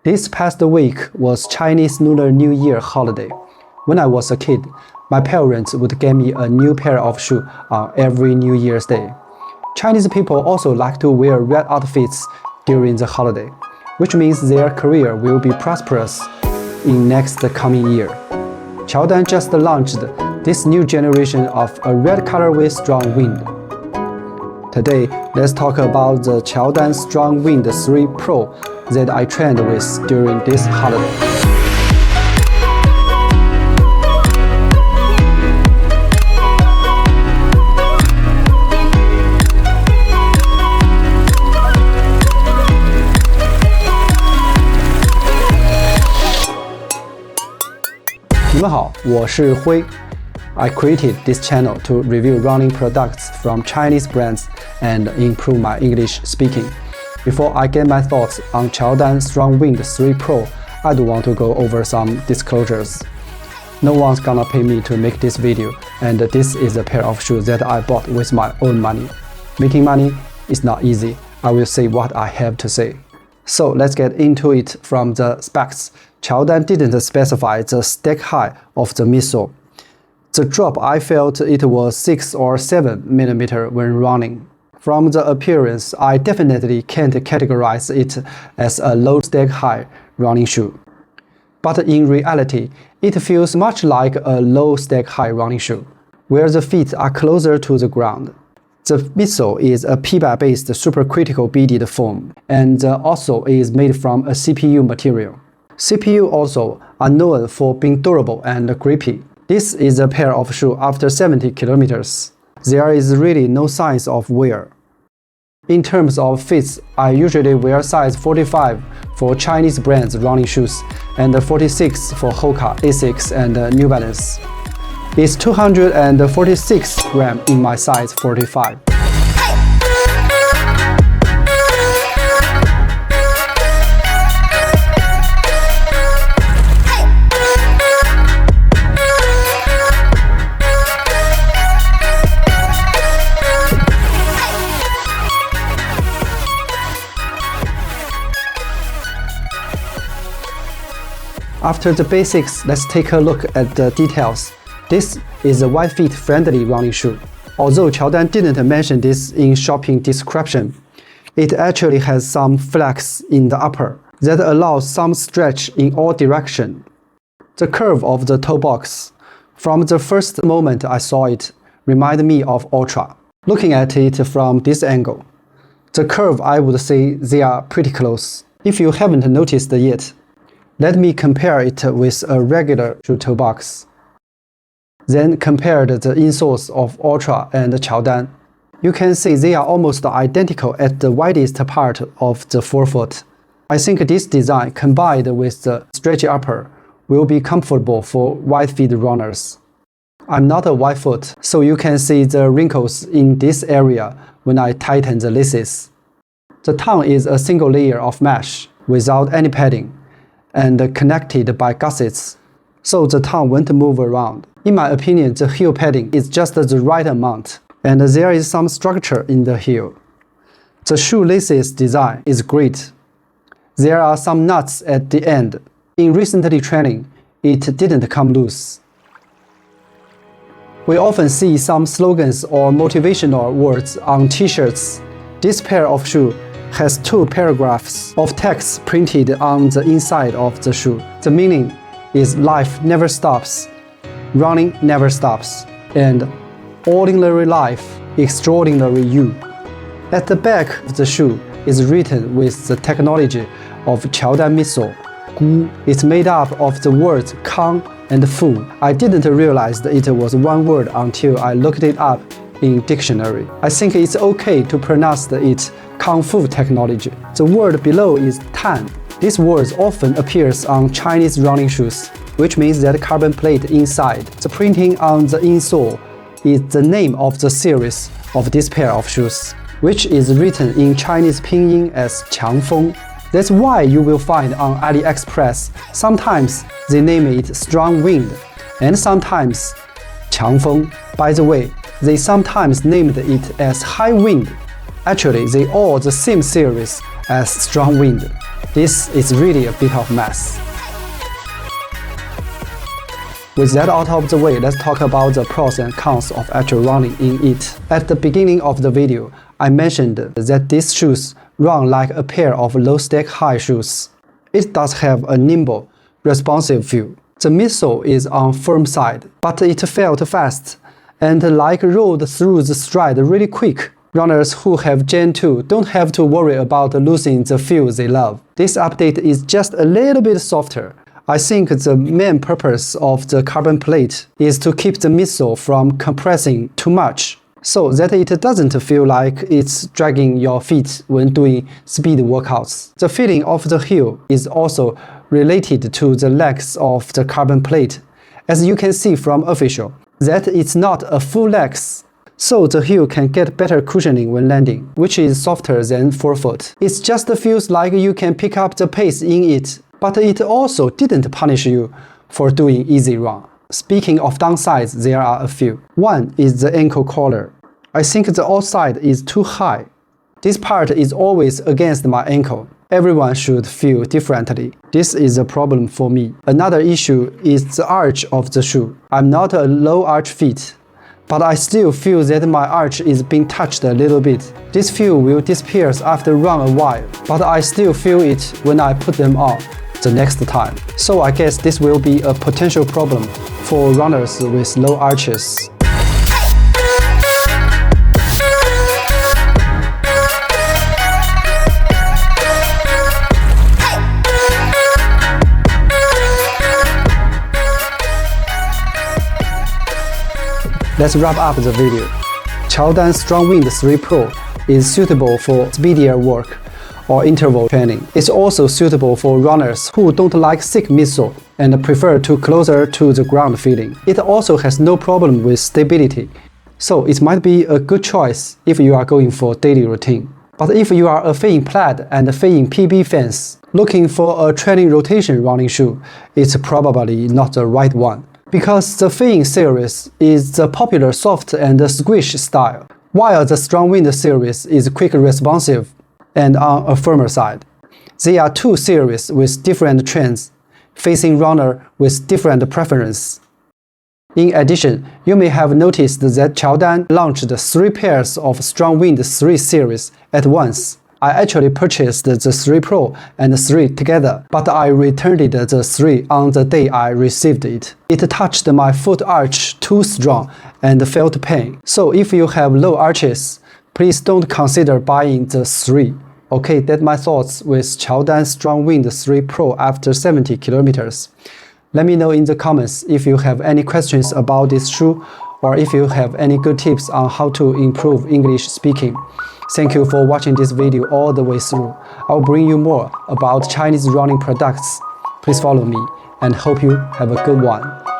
This past week was Chinese Lunar New Year holiday. When I was a kid, my parents would get me a new pair of shoes on every New Year's Day. Chinese people also like to wear red outfits during the holiday, which means their career will be prosperous in next coming year. Qiaodan just launched this new generation of a red color with strong wind. Today, let's talk about the Qiaodan Strong Wind 3 Pro that I trained with during this holiday. 你们好，我是辉。I created this channel to review running products from Chinese brands and improve my English speaking. Before I get my thoughts on Qiaodan Strong Wind 3 Pro, I do want to go over some disclosures. No one's gonna pay me to make this video, and this is a pair of shoes that I bought with my own money. Making money is not easy. I will say what I have to say. So let's get into it from the specs. Qiaodan didn't specify the stack height of the midsole. The drop, I felt it was 6 or 7 mm when running. From the appearance, I definitely can't categorize it as a low stack high running shoe. But in reality, it feels much like a low stack high running shoe, where the feet are closer to the ground. The midsole is a PBA-based supercritical beaded foam, and also is made from a CPU material. CPU also are known for being durable and grippy. This is a pair of shoes after 70 kilometers. There is really no signs of wear. In terms of fits, I usually wear size 45 for Chinese brands running shoes and 46 for Hoka, Asics, and New Balance. It's 246 grams in my size 45. After the basics, let's take a look at the details. This is a wide feet friendly running shoe. Although Qiaodan didn't mention this in shopping description, it actually has some flex in the upper that allows some stretch in all directions. The curve of the toe box, from the first moment I saw it, reminded me of Ultra. Looking at it from this angle, the curve, I would say they are pretty close. If you haven't noticed yet, let me compare it with a regular shoe toe box. Then compare the insoles of Ultra and Qiaodan. You can see they are almost identical at the widest part of the forefoot. I think this design combined with the stretchy upper will be comfortable for wide feet runners. I'm not a wide foot, so you can see the wrinkles in this area when I tighten the laces. The tongue is a single layer of mesh without any padding, and connected by gussets, so the tongue won't move around. In my opinion, the heel padding is just the right amount, and there is some structure in the heel. The shoelaces design is great. There are some nuts at the end. In recently training, it didn't come loose. We often see some slogans or motivational words on t-shirts. This pair of shoes has 2 paragraphs of text printed on the inside of the shoe. The meaning is life never stops, running never stops, and ordinary life, extraordinary you. At the back of the shoe is written with the technology of Qiaodan midsole. Gu is made up of the words Kang and Fu. I didn't realize that it was one word until I looked it up in dictionary. I think it's okay to pronounce it Kung Fu technology. The word below is Tan. This word often appears on Chinese running shoes, which means that carbon plate inside. The printing on the insole is the name of the series of this pair of shoes, which is written in Chinese pinyin as Qiangfeng. That's why you will find on AliExpress, sometimes they name it Strong Wind, and sometimes Qiangfeng. By the way, they sometimes named it as High Wind. Actually, they all the same series as Strong Wind. This is really a bit of mess. With that out of the way, let's talk about the pros and cons of actual running in it. At the beginning of the video, I mentioned that these shoes run like a pair of low-stack high shoes. It does have a nimble, responsive feel. The midsole is on firm side, but it felt fast and like rolled through the stride really quick. Runners who have Gen 2 don't have to worry about losing the feel they love. This update is just a little bit softer. I think the main purpose of the carbon plate is to keep the midsole from compressing too much, so that it doesn't feel like it's dragging your feet when doing speed workouts. The feeling of the heel is also related to the legs of the carbon plate, as you can see from official, that it's not a full legs, so the heel can get better cushioning when landing, which is softer than forefoot. It just feels like you can pick up the pace in it, but it also didn't punish you for doing easy run. Speaking of downsides, there are a few. One is the ankle collar. I think the outside is too high. This part is always against my ankle. Everyone should feel differently. This is a problem for me. Another issue is the arch of the shoe. I'm not a low arch feet, but I still feel that my arch is being touched a little bit. This feel will disappear after run a while, but I still feel it when I put them on the next time. So I guess this will be a potential problem for runners with low arches. Let's wrap up the video. Qiaodan Strongwind 3 Pro is suitable for speedier work or interval training. It's also suitable for runners who don't like thick midsole and prefer to closer to the ground feeling. It also has no problem with stability, so it might be a good choice if you are going for daily routine. But if you are a Feiying Plaid and Feiying PB fans looking for a training rotation running shoe, it's probably not the right one. Because the Feiying series is the popular soft and squish style, while the Strongwind series is quick responsive and on a firmer side. They are two series with different trends, facing runner with different preferences. In addition, you may have noticed that Qiaodan launched 3 pairs of Strongwind 3 series at once. I actually purchased the 3 Pro and 3 together, but I returned the 3 on the day I received it. It touched my foot arch too strong and felt pain. So if you have low arches, please don't consider buying the 3. Okay, that's my thoughts with Qiaodan Strongwind 3 Pro after 70 kilometers. Let me know in the comments if you have any questions about this shoe or if you have any good tips on how to improve English speaking. Thank you for watching this video all the way through. I'll bring you more about Chinese running products. Please follow me and hope you have a good one.